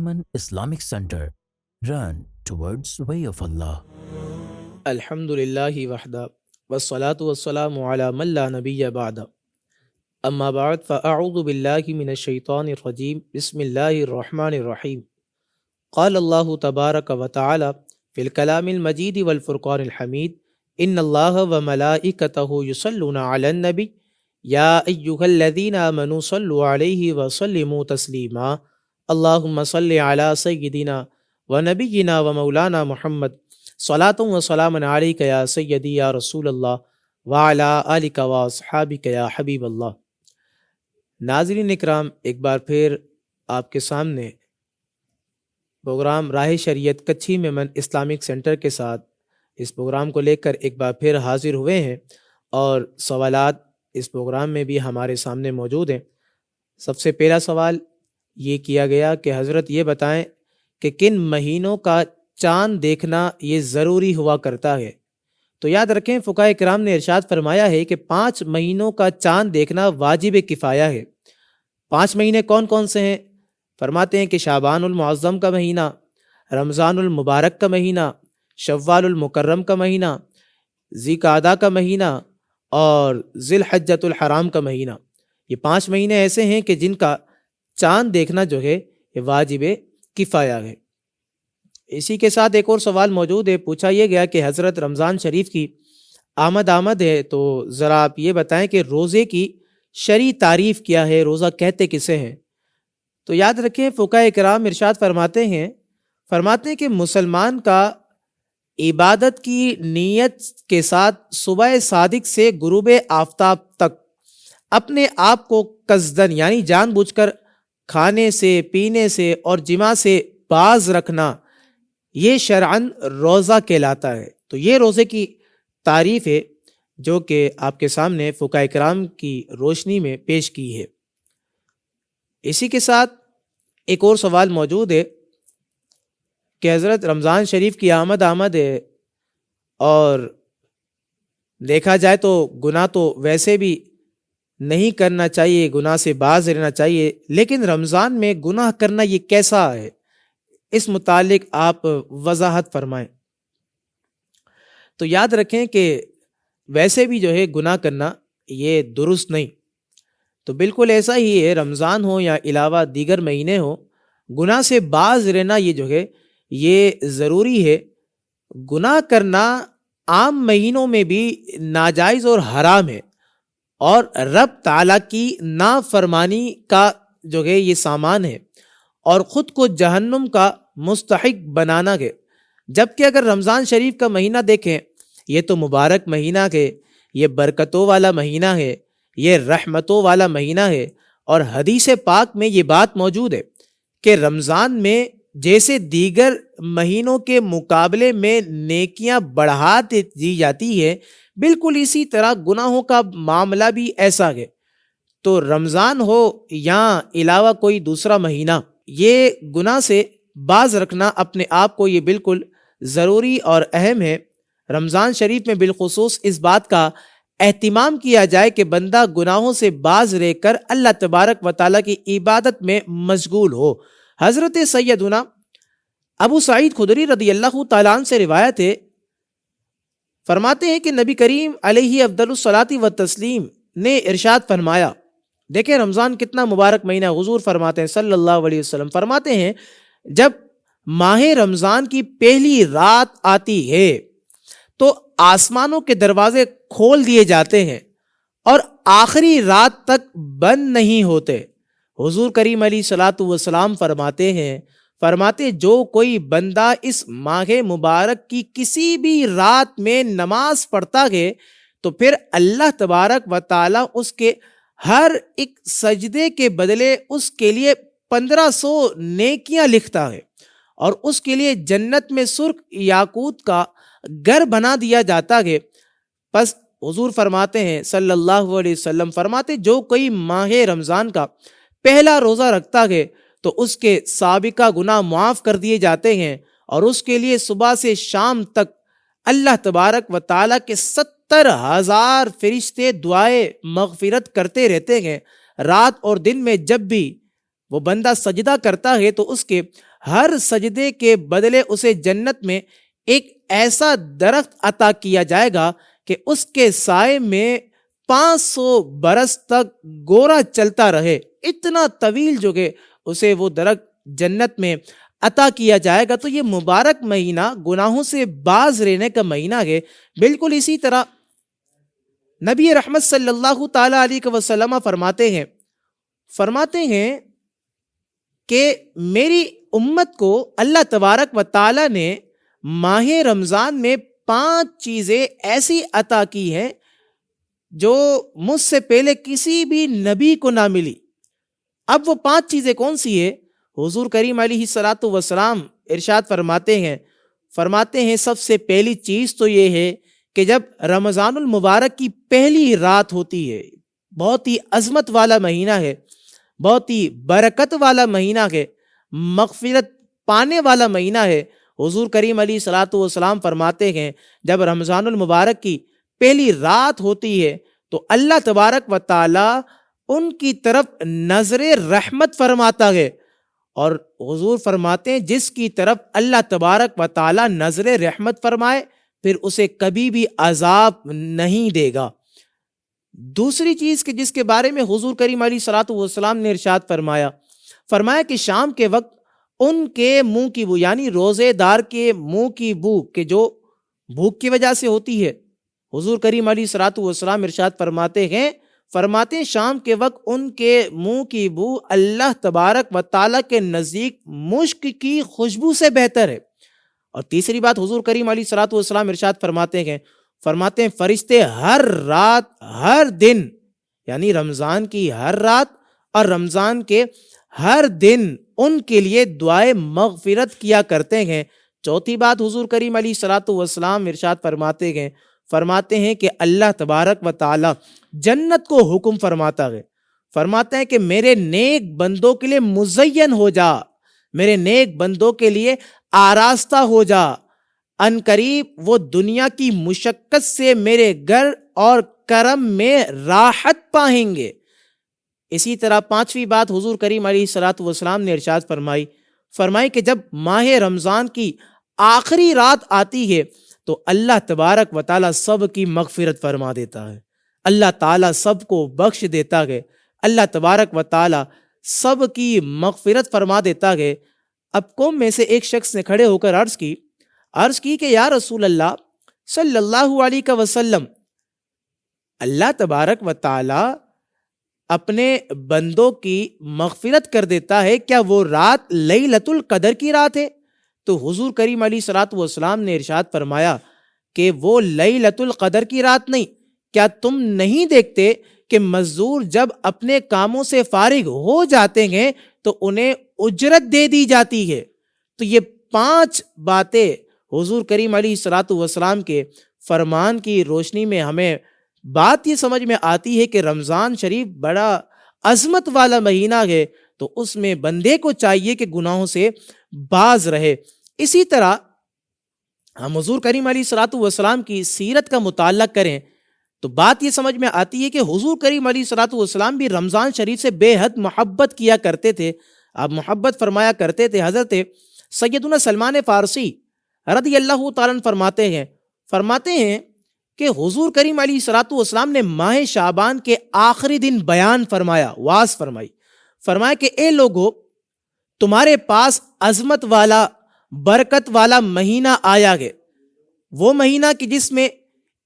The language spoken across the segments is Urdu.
Al-Iman Islamic Center. Run towards way of Allah. الحمدللہ وحدہ والصلاة والسلام علی من لا نبی بعد اما بعد فاعوذ باللہ من الشیطان الرجیم بسم اللہ الرحمن الرحیم قال اللہ تبارک و تعالی فی الکلام المجید والفرقان الحمید ان اللہ وملائکتہ یصلون علی النبی یا ایہا الذین آمنوا صلوا علیہ وسلموا تسلیما اللہم صل علی سیدنا ونبینا ومولانا محمد صلاۃ و سلام علیک یا سیدی یا رسول اللہ وعلی آلک و اصحابک یا حبیب اللہ۔ ناظرین اکرام، ایک بار پھر آپ کے سامنے پروگرام راہ شریعت کچھی میمن اسلامک سینٹر کے ساتھ اس پروگرام کو لے کر ایک بار پھر حاضر ہوئے ہیں، اور سوالات اس پروگرام میں بھی ہمارے سامنے موجود ہیں۔ سب سے پہلا سوال یہ کیا گیا کہ حضرت یہ بتائیں کہ کن مہینوں کا چاند دیکھنا یہ ضروری ہوا کرتا ہے؟ تو یاد رکھیں، فقہاء کرام نے ارشاد فرمایا ہے کہ 5 مہینوں کا چاند دیکھنا واجب کفایہ ہے۔ 5 مہینے کون کون سے ہیں؟ فرماتے ہیں کہ شعبان المعظم کا مہینہ، رمضان المبارک کا مہینہ، شوال المکرم کا مہینہ، ذی قعدہ کا مہینہ اور ذی الحجۃ الحرام کا مہینہ۔ یہ 5 مہینے ایسے ہیں کہ جن کا چاند دیکھنا جو ہے یہ واجب کفایہ ہے۔ اسی کے ساتھ ایک اور سوال موجود ہے، پوچھا یہ گیا کہ حضرت رمضان شریف کی آمد ہے، تو ذرا آپ یہ بتائیں کہ روزے کی شرعی تعریف کیا ہے، روزہ کہتے کسے ہیں؟ تو یاد رکھیں، فقہاء کرام ارشاد فرماتے ہیں کہ مسلمان کا عبادت کی نیت کے ساتھ صبح صادق سے غروب آفتاب تک اپنے آپ کو قصدن یعنی جان بوجھ کر کھانے سے، پینے سے اور جماع سے باز رکھنا، یہ شرعاً روزہ کہلاتا ہے۔ تو یہ روزے کی تعریف ہے جو کہ آپ کے سامنے فقہاء کرام کی روشنی میں پیش کی ہے۔ اسی کے ساتھ ایک اور سوال موجود ہے کہ حضرت رمضان شریف کی آمد ہے، اور دیکھا جائے تو گناہ تو ویسے بھی نہیں کرنا چاہیے، گناہ سے باز رہنا چاہیے، لیکن رمضان میں گناہ کرنا یہ کیسا ہے؟ اس متعلق آپ وضاحت فرمائیں۔ تو یاد رکھیں کہ ویسے بھی جو ہے گناہ کرنا یہ درست نہیں، تو بالکل ایسا ہی ہے، رمضان ہو یا علاوہ دیگر مہینے ہو، گناہ سے باز رہنا یہ جو ہے یہ ضروری ہے۔ گناہ کرنا عام مہینوں میں بھی ناجائز اور حرام ہے، اور رب تعالیٰ کی نافرمانی کا جو ہے یہ سامان ہے، اور خود کو جہنم کا مستحق بنانا ہے۔ جبکہ اگر رمضان شریف کا مہینہ دیکھیں، یہ تو مبارک مہینہ ہے، یہ برکتوں والا مہینہ ہے، یہ رحمتوں والا مہینہ ہے، اور حدیث پاک میں یہ بات موجود ہے کہ رمضان میں جیسے دیگر مہینوں کے مقابلے میں نیکیاں بڑھا دی جاتی ہے، بالکل اسی طرح گناہوں کا معاملہ بھی ایسا ہے۔ تو رمضان ہو یا علاوہ کوئی دوسرا مہینہ، یہ گناہ سے باز رکھنا اپنے آپ کو یہ بالکل ضروری اور اہم ہے۔ رمضان شریف میں بالخصوص اس بات کا اہتمام کیا جائے کہ بندہ گناہوں سے باز رہ کر اللہ تبارک و تعالیٰ کی عبادت میں مشغول ہو۔ حضرت سیدنا ابو سعید خدری رضی اللہ تعالیٰ عنہ سے روایت ہے، فرماتے ہیں کہ نبی کریم علیہ افضل الصلاۃ والتسلیم نے ارشاد فرمایا، دیکھیں رمضان کتنا مبارک مہینہ، حضور فرماتے ہیں صلی اللہ علیہ وسلم، فرماتے ہیں جب ماہ رمضان کی پہلی رات آتی ہے تو آسمانوں کے دروازے کھول دیے جاتے ہیں اور آخری رات تک بند نہیں ہوتے۔ حضور کریم علیہ الصلاۃ والسلام فرماتے جو کوئی بندہ اس ماہ مبارک کی کسی بھی رات میں نماز پڑھتا ہے تو پھر اللہ تبارک و تعالیٰ اس کے ہر ایک سجدے کے بدلے اس کے لیے 1500 نیکیاں لکھتا ہے، اور اس کے لیے جنت میں سرخ یاقوت کا گھر بنا دیا جاتا ہے۔ پس حضور فرماتے ہیں صلی اللہ علیہ وسلم، فرماتے جو کوئی ماہ رمضان کا پہلا روزہ رکھتا ہے تو اس کے سابقہ گناہ معاف کر دیے جاتے ہیں، اور اس کے لیے صبح سے شام تک اللہ تبارک و تعالیٰ کے 70,000 فرشتے دعائے مغفرت کرتے رہتے ہیں۔ رات اور دن میں جب بھی وہ بندہ سجدہ کرتا ہے تو اس کے ہر سجدے کے بدلے اسے جنت میں ایک ایسا درخت عطا کیا جائے گا کہ اس کے سائے میں 500 برس تک گورا چلتا رہے۔ اتنا طویل جو کہ اسے وہ درخت جنت میں عطا کیا جائے گا۔ تو یہ مبارک مہینہ گناہوں سے باز رہنے کا مہینہ ہے۔ بالکل اسی طرح نبی رحمت صلی اللہ تعالی علیہ وسلم فرماتے ہیں کہ میری امت کو اللہ تبارک و تعالی نے ماہ رمضان میں 5 چیزیں ایسی عطا کی ہیں جو مجھ سے پہلے کسی بھی نبی کو نہ ملی۔ اب وہ 5 چیزیں کون سی ہیں؟ حضور کریم علیہ الصلاۃ والسلام ارشاد فرماتے ہیں سب سے پہلی چیز تو یہ ہے کہ جب رمضان المبارک کی پہلی رات ہوتی ہے، بہت ہی عظمت والا مہینہ ہے، بہت ہی برکت والا مہینہ ہے، مغفرت پانے والا مہینہ ہے۔ حضور کریم علیہ الصلاۃ والسلام فرماتے ہیں جب رمضان المبارک کی پہلی رات ہوتی ہے تو اللہ تبارک و تعالی ان کی طرف نظر رحمت فرماتا ہے، اور حضور فرماتے ہیں جس کی طرف اللہ تبارک و تعالی نظر رحمت فرمائے پھر اسے کبھی بھی عذاب نہیں دے گا۔ دوسری چیز کہ جس کے بارے میں حضور کریم علیہ الصلاۃ والسلام نے ارشاد فرمایا کہ شام کے وقت ان کے منہ کی بو، یعنی روزے دار کے منہ کی بو کہ جو بھوک کی وجہ سے ہوتی ہے، حضور کریم علیہ الصلاۃ والسلام ارشاد فرماتے ہیں شام کے وقت ان کے منہ کی بو اللہ تبارک و تعالیٰ کے نزدیک مشک کی خوشبو سے بہتر ہے۔ اور تیسری بات حضور کریم علیہ الصلاۃ والسلام ارشاد فرماتے ہیں فرشتے ہر رات ہر دن، یعنی رمضان کی ہر رات اور رمضان کے ہر دن ان کے لیے دعائے مغفرت کیا کرتے ہیں۔ چوتھی بات حضور کریم علیہ الصلاۃ والسلام ارشاد فرماتے ہیں کہ اللہ تبارک و تعالی جنت کو حکم فرماتے ہیں کہ میرے نیک بندوں کے لیے مزین ہو جا، میرے نیک بندوں کے لیے آراستہ ہو جا، ان قریب وہ دنیا کی مشقت سے میرے گھر اور کرم میں راحت پائیں گے۔ اسی طرح 5ویں بات حضور کریم علیہ الصلاۃ والسلام نے ارشاد فرمائی کہ جب ماہ رمضان کی آخری رات آتی ہے تو اللہ تبارک و تعالیٰ سب کی مغفرت فرما دیتا ہے، اللہ تعالیٰ سب کو بخش دیتا ہے، اللہ تبارک و تعالیٰ سب کی مغفرت فرما دیتا ہے۔ اب قوم میں سے ایک شخص نے کھڑے ہو کر عرض کی کہ یا رسول اللہ صلی اللہ علیہ وسلم، اللہ تبارک و تعالیٰ اپنے بندوں کی مغفرت کر دیتا ہے، کیا وہ رات لیلۃ القدر کی رات ہے؟ تو حضور کریم علیہ الصلاۃ والسلام نے ارشاد فرمایا کہ وہ لیلۃ القدر کی رات نہیں، کیا تم نہیں دیکھتے کہ مزدور جب اپنے کاموں سے فارغ ہو جاتے ہیں تو انہیں اجرت دے دی جاتی ہے۔ تو یہ 5 باتیں حضور کریم علیہ الصلاۃ والسلام کے فرمان کی روشنی میں ہمیں بات یہ سمجھ میں آتی ہے کہ رمضان شریف بڑا عظمت والا مہینہ ہے، تو اس میں بندے کو چاہیے کہ گناہوں سے باز رہے۔ اسی طرح ہم حضور کریم علیہ الصلاۃ والسلام کی سیرت کا مطالعہ کریں تو بات یہ سمجھ میں آتی ہے کہ حضور کریم علیہ الصلاۃ والسلام بھی رمضان شریف سے بے حد محبت کیا کرتے تھے۔ آپ محبت فرمایا کرتے تھے۔ حضرت سیدنا سلمان فارسی رضی اللہ تعالیٰ فرماتے ہیں کہ حضور کریم علیہ الصلاۃ والسلام نے ماہ شعبان کے آخری دن بیان فرمایا کہ اے لوگو، تمہارے پاس عظمت والا برکت والا مہینہ آیا ہے، وہ مہینہ کہ جس میں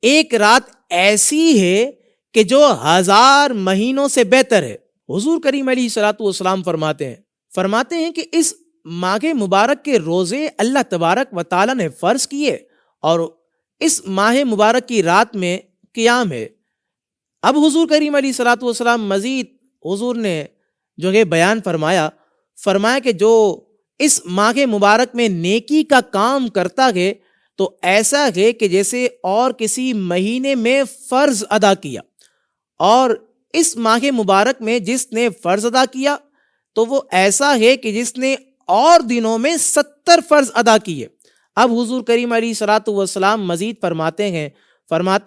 ایک رات ایسی ہے کہ جو 1000 مہینوں سے بہتر ہے۔ حضور کریم علیہ الصلاۃ والسلام فرماتے ہیں کہ اس ماہ مبارک کے روزے اللہ تبارک و تعالیٰ نے فرض کیے اور اس ماہ مبارک کی رات میں قیام ہے۔ اب حضور کریم علیہ الصلاۃ والسلام مزید حضور نے جو ہے بیان فرمایا کہ جو اس ماہ مبارک میں نیکی کا کام کرتا ہے تو ایسا ہے کہ جیسے اور کسی مہینے میں فرض ادا کیا، اور اس ماہ مبارک میں جس نے فرض ادا کیا تو وہ ایسا ہے کہ جس نے اور دنوں میں 70 فرض ادا کیے۔ اب حضور کریم علیہ الصلاۃ والسلام مزید فرماتے ہیں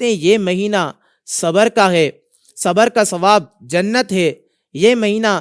یہ مہینہ صبر کا ہے، صبر کا ثواب جنت ہے، یہ مہینہ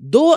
2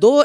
2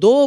2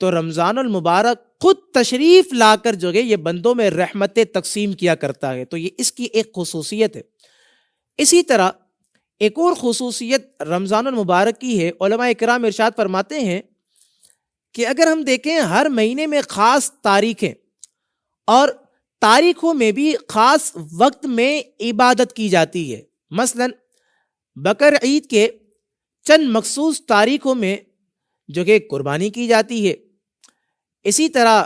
تو رمضان المبارک خود تشریف لا کر جو ہے یہ بندوں میں رحمتیں تقسیم کیا کرتا ہے، تو یہ اس کی ایک خصوصیت ہے۔ اسی طرح ایک اور خصوصیت رمضان المبارک کی ہے، علماء کرام ارشاد فرماتے ہیں کہ اگر ہم دیکھیں ہر مہینے میں خاص تاریخیں اور تاریخوں میں بھی خاص وقت میں عبادت کی جاتی ہے۔ مثلا بقر عید کے چند مخصوص تاریخوں میں جو کہ قربانی کی جاتی ہے۔ اسی طرح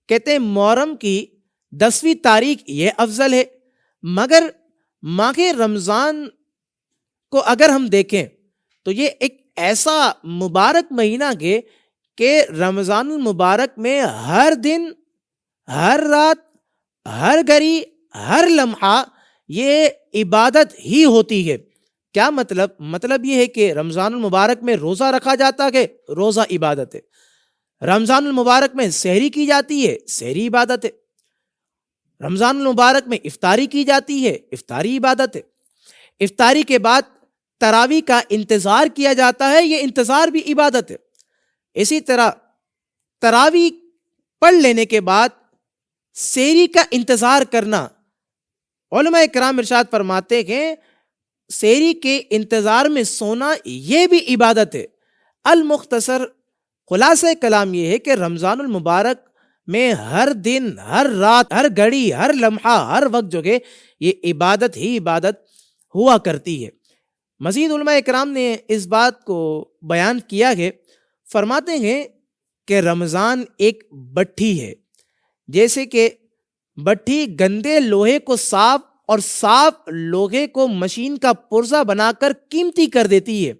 کہتے ہیں محرم کی 10ویں تاریخ یہ افضل ہے، مگر ماہ رمضان کو اگر ہم دیکھیں تو یہ ایک ایسا مبارک مہینہ ہے کہ رمضان المبارک میں ہر دن، ہر رات، ہر گھڑی، ہر لمحہ یہ عبادت ہی ہوتی ہے۔ کیا مطلب یہ ہے کہ رمضان المبارک میں روزہ رکھا جاتا ہے، روزہ عبادت ہے۔ رمضان المبارک میں سحری کی جاتی ہے، سحری عبادت ہے۔ رمضان المبارک میں افطاری کی جاتی ہے، افطاری عبادت ہے۔ افطاری کے بعد تراویح کا انتظار کیا جاتا ہے، یہ انتظار بھی عبادت ہے۔ اسی طرح تراویح پڑھ لینے کے بعد سحری کا انتظار کرنا، علماء کرام ارشاد فرماتے ہیں سحری کے انتظار میں سونا یہ بھی عبادت ہے۔ المختصر خلاصہ کلام یہ ہے کہ رمضان المبارک میں ہر دن، ہر رات، ہر گھڑی، ہر لمحہ، ہر وقت جو ہے یہ عبادت ہی عبادت ہوا کرتی ہے۔ مزید علماء کرام نے اس بات کو بیان کیا ہے، فرماتے ہیں کہ رمضان ایک بٹھی ہے، جیسے کہ بٹھی گندے لوہے کو صاف اور صاف لوہے کو مشین کا پرزہ بنا کر قیمتی کر دیتی ہے،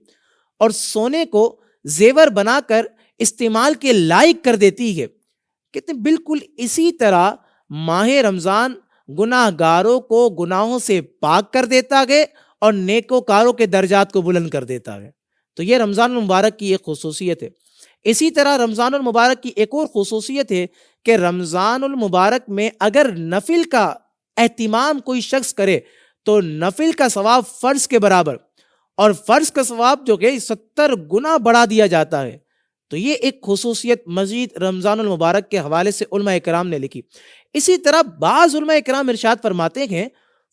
اور سونے کو زیور بنا کر استعمال کے لائق کر دیتی ہے۔ کہتے ہیں بالکل اسی طرح ماہ رمضان گناہ گاروں کو گناہوں سے پاک کر دیتا ہے اور نیکوکاروں کے درجات کو بلند کر دیتا ہے۔ تو یہ رمضان المبارک کی ایک خصوصیت ہے۔ اسی طرح رمضان المبارک کی ایک اور خصوصیت ہے کہ رمضان المبارک میں اگر نفل کا اہتمام کوئی شخص کرے تو نفل کا ثواب فرض کے برابر، اور فرض کا ثواب جو کہ 70 گنا بڑھا دیا جاتا ہے۔ تو یہ ایک خصوصیت مزید رمضان المبارک کے حوالے سے علماء کرام نے لکھی۔ اسی طرح بعض علماء کرام ارشاد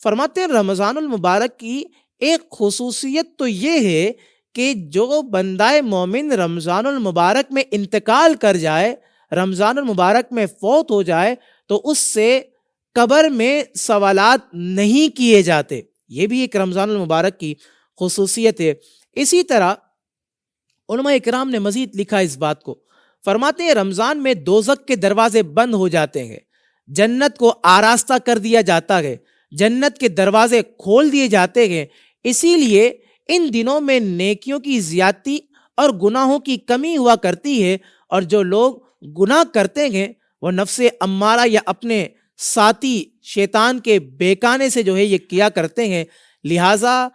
فرماتے ہیں رمضان المبارک کی ایک خصوصیت تو یہ ہے کہ جو بندہ مومن رمضان المبارک میں انتقال کر جائے، رمضان المبارک میں فوت ہو جائے، تو اس سے قبر میں سوالات نہیں کیے جاتے۔ یہ بھی ایک رمضان المبارک کی خصوصیت ہے۔ اسی طرح علماء اکرام نے مزید لکھا اس بات کو، فرماتے ہیں رمضان میں دوزخ کے دروازے بند ہو جاتے ہیں، جنت کو آراستہ کر دیا جاتا ہے، جنت کے دروازے کھول دیے جاتے ہیں۔ اسی لیے ان دنوں میں نیکیوں کی زیادتی اور گناہوں کی کمی ہوا کرتی ہے، اور جو لوگ گناہ کرتے ہیں وہ نفس امارہ یا اپنے ساتھی شیطان کے بیکانے سے جو ہے یہ کیا کرتے ہیں۔ لہٰذا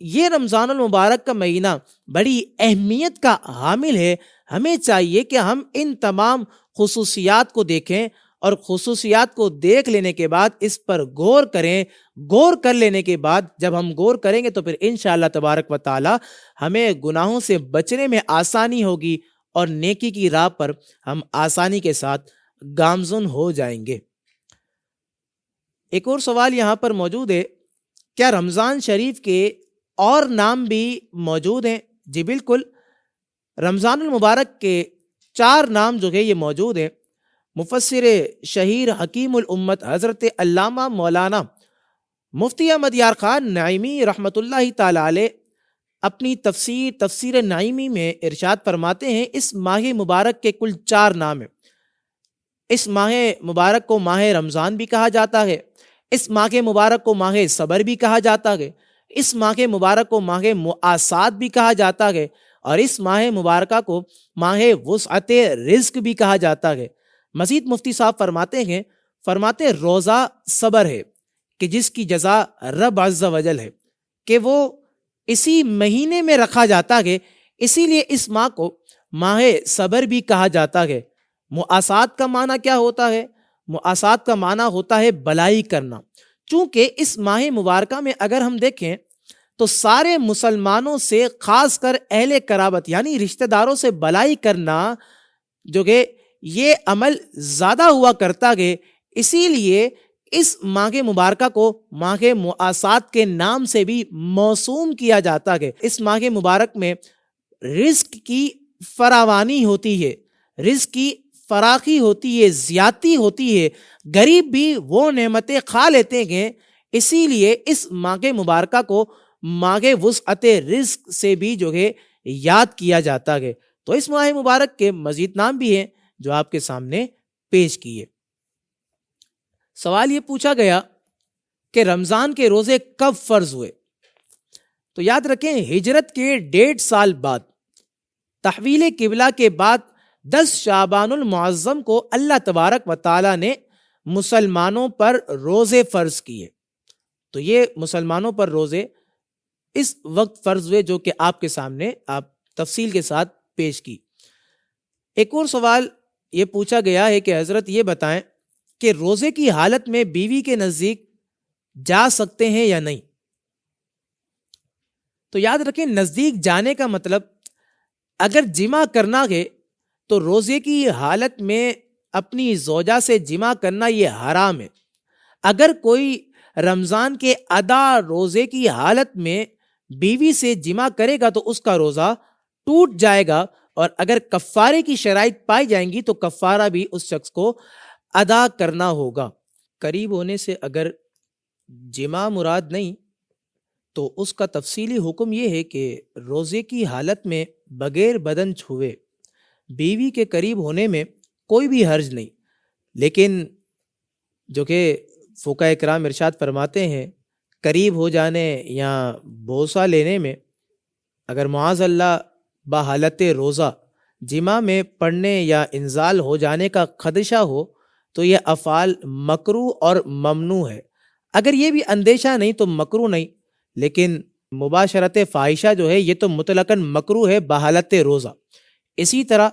یہ رمضان المبارک کا مہینہ بڑی اہمیت کا حامل ہے۔ ہمیں چاہیے کہ ہم ان تمام خصوصیات کو دیکھیں، اور خصوصیات کو دیکھ لینے کے بعد اس پر غور کریں۔ غور کر لینے کے بعد جب ہم غور کریں گے تو پھر انشاءاللہ تبارک و تعالی ہمیں گناہوں سے بچنے میں آسانی ہوگی، اور نیکی کی راہ پر ہم آسانی کے ساتھ گامزن ہو جائیں گے۔ ایک اور سوال یہاں پر موجود ہے، کیا رمضان شریف کے اور نام بھی موجود ہیں؟ جی بالکل، رمضان المبارک کے 4 نام جو ہے یہ موجود ہیں۔ مفسر شہیر حکیم الامت حضرت علامہ مولانا مفتی احمد یار خان نعیمی رحمۃ اللہ تعالی علیہ اپنی تفسیر نعیمی میں ارشاد فرماتے ہیں اس ماہ مبارک کے کل 4 نام ہیں۔ اس ماہ مبارک کو ماہ رمضان بھی کہا جاتا ہے، اس ماہ مبارک کو ماہ صبر بھی کہا جاتا ہے، اس ماہ مبارک کو ماہ مؤاسات بھی کہا جاتا ہے، اور اس ماہ مبارکہ کو ماہ وسعت رزق بھی کہا جاتا ہے۔ مزید مفتی صاحب فرماتے روزہ صبر ہے کہ جس کی جزا رب عز و جل ہے، کہ وہ اسی مہینے میں رکھا جاتا ہے، اسی لیے اس ماہ کو ماہ صبر بھی کہا جاتا ہے۔ مؤاسات کا معنی کیا ہوتا ہے؟ مؤاسات کا معنی ہوتا ہے بلائی کرنا۔ چونکہ اس ماہ مبارکہ میں اگر ہم دیکھیں تو سارے مسلمانوں سے، خاص کر اہل قرابت یعنی رشتہ داروں سے بلائی کرنا جو کہ یہ عمل زیادہ ہوا کرتا ہے، اسی لیے اس ماہ مبارکہ کو ماہ مؤاسات کے نام سے بھی موسوم کیا جاتا ہے۔ اس ماہ مبارک میں رزق کی فراوانی ہوتی ہے، رزق کی فراخی ہوتی ہے، زیادتی ہوتی ہے، غریب بھی وہ نعمتیں کھا لیتے ہیں۔ اسی لیے اس ماہ مبارکہ کو ماہ وسعت رزق سے بھی جو ہے یاد کیا جاتا ہے۔ تو اس ماہ مبارک کے مزید نام بھی ہیں جو آپ کے سامنے پیش کیے۔ سوال یہ پوچھا گیا کہ رمضان کے روزے کب فرض ہوئے؟ تو یاد رکھیں، ہجرت کے 1.5 سال بعد، تحویل قبلہ کے بعد 10 شعبان المعظم کو اللہ تبارک و تعالی نے مسلمانوں پر روزے فرض کیے۔ تو یہ مسلمانوں پر روزے اس وقت فرض ہوئے جو کہ آپ کے سامنے آپ تفصیل کے ساتھ پیش کی۔ ایک اور سوال یہ پوچھا گیا ہے کہ حضرت یہ بتائیں کہ روزے کی حالت میں بیوی کے نزدیک جا سکتے ہیں یا نہیں؟ تو یاد رکھیں، نزدیک جانے کا مطلب اگر جمع کرنا ہے تو روزے کی حالت میں اپنی زوجہ سے جمع کرنا یہ حرام ہے۔ اگر کوئی رمضان کے ادا روزے کی حالت میں بیوی سے جمع کرے گا تو اس کا روزہ ٹوٹ جائے گا، اور اگر کفارے کی شرائط پائی جائیں گی تو کفارہ بھی اس شخص کو ادا کرنا ہوگا۔ قریب ہونے سے اگر جمع مراد نہیں تو اس کا تفصیلی حکم یہ ہے کہ روزے کی حالت میں بغیر بدن چھوئے بیوی کے قریب ہونے میں کوئی بھی حرج نہیں، لیکن جو کہ فقہاء کرام ارشاد فرماتے ہیں قریب ہو جانے یا بوسہ لینے میں اگر معاذ اللہ بحالت روزہ جمع میں پڑنے یا انزال ہو جانے کا خدشہ ہو تو یہ افعال مکروہ اور ممنوع ہے۔ اگر یہ بھی اندیشہ نہیں تو مکروہ نہیں، لیکن مباشرت فاحشہ جو ہے یہ تو مطلقاً مکروہ ہے بحالت روزہ۔ اسی طرح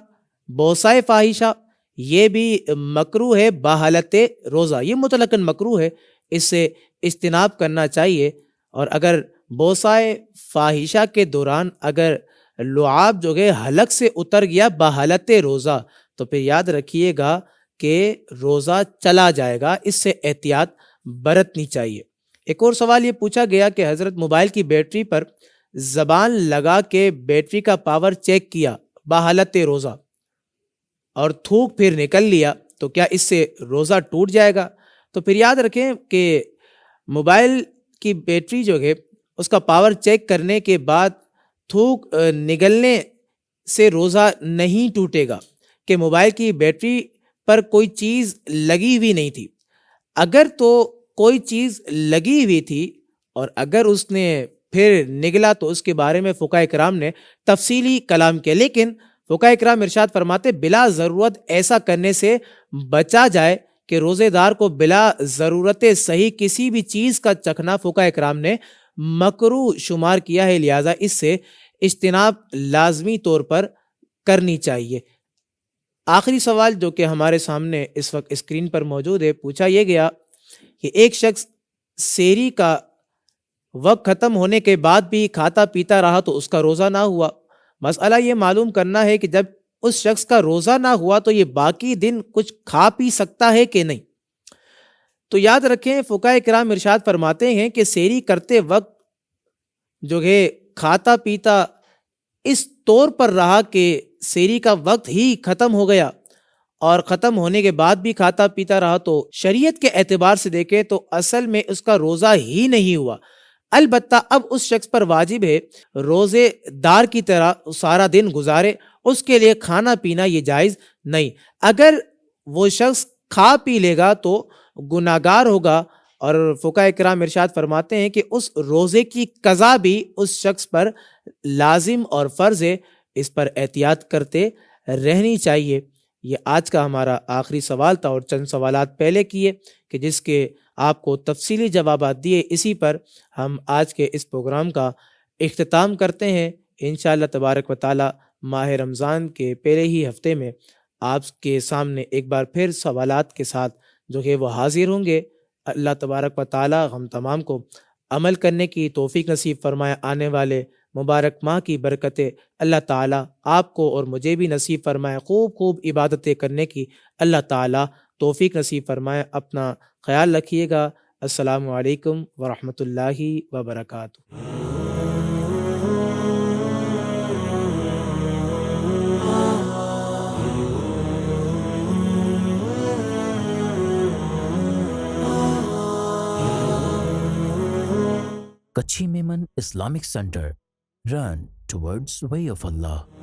بوسہ فاحشہ یہ بھی مکروہ ہے بحالت روزہ، یہ مطلقاً مکروہ ہے، اس سے اجتناب کرنا چاہیے۔ اور اگر بوسہ فاحشہ کے دوران اگر لعاب جو ہے حلق سے اتر گیا بحالت روزہ تو پھر یاد رکھیے گا کہ روزہ چلا جائے گا، اس سے احتیاط برتنی چاہیے۔ ایک اور سوال یہ پوچھا گیا کہ حضرت موبائل کی بیٹری پر زبان لگا کے بیٹری کا پاور چیک کیا بحالت روزہ اور تھوک پھر نکل لیا تو کیا اس سے روزہ ٹوٹ جائے گا؟ تو پھر یاد رکھیں کہ موبائل کی بیٹری جو ہے اس کا پاور چیک کرنے کے بعد تھوک نگلنے سے روزہ نہیں ٹوٹے گا کہ موبائل کی بیٹری پر کوئی چیز لگی ہوئی نہیں تھی۔ اگر تو کوئی چیز لگی ہوئی تھی اور اگر اس نے پھر نگلا تو اس کے بارے میں فقہاء کرام نے تفصیلی کلام کیا، لیکن فقہاء کرام ارشاد فرماتے بلا ضرورت ایسا کرنے سے بچا جائے کہ روزے دار کو بلا ضرورت صحیح کسی بھی چیز کا چکھنا فقہاء کرام نے مکروہ شمار کیا ہے، لہٰذا اس سے اجتناب لازمی طور پر کرنی چاہیے۔ آخری سوال جو کہ ہمارے سامنے اس وقت اسکرین پر موجود ہے، پوچھا یہ گیا کہ ایک شخص سحری کا وقت ختم ہونے کے بعد بھی کھاتا پیتا رہا تو اس کا روزہ نہ ہوا۔ مسئلہ یہ معلوم کرنا ہے کہ جب اس شخص کا روزہ نہ ہوا تو یہ باقی دن کچھ کھا پی سکتا ہے کہ نہیں؟ تو یاد رکھیں فقہاء کرام ارشاد فرماتے ہیں کہ سحری کرتے وقت جو ہے کھاتا پیتا اس طور پر رہا کہ سحری کا وقت ہی ختم ہو گیا اور ختم ہونے کے بعد بھی کھاتا پیتا رہا تو شریعت کے اعتبار سے دیکھیں تو اصل میں اس کا روزہ ہی نہیں ہوا۔ البتہ اب اس شخص پر واجب ہے روزے دار کی طرح سارا دن گزارے، اس کے لیے کھانا پینا یہ جائز نہیں۔ اگر وہ شخص کھا پی لے گا تو گناہگار ہوگا، اور فقہاء کرام ارشاد فرماتے ہیں کہ اس روزے کی قضا بھی اس شخص پر لازم اور فرض ہے، اس پر احتیاط کرتے رہنی چاہیے۔ یہ آج کا ہمارا آخری سوال تھا، اور چند سوالات پہلے کیے کہ جس کے آپ کو تفصیلی جوابات دیے، اسی پر ہم آج کے اس پروگرام کا اختتام کرتے ہیں۔ انشاءاللہ تبارک و تعالی ماہ رمضان کے پہلے ہی ہفتے میں آپ کے سامنے ایک بار پھر سوالات کے ساتھ جو کہ وہ حاضر ہوں گے۔ اللہ تبارک و تعالی ہم تمام کو عمل کرنے کی توفیق نصیب فرمائے، آنے والے مبارک ماہ کی برکتیں اللہ تعالیٰ آپ کو اور مجھے بھی نصیب فرمائے، خوب خوب عبادتیں کرنے کی اللہ تعالیٰ توفیق نصیب فرمائے۔ اپنا خیال رکھیے گا۔ السلام علیکم ورحمۃ اللہ وبرکاتہ۔ Kachi Memon Islamic Center. Run towards way of Allah.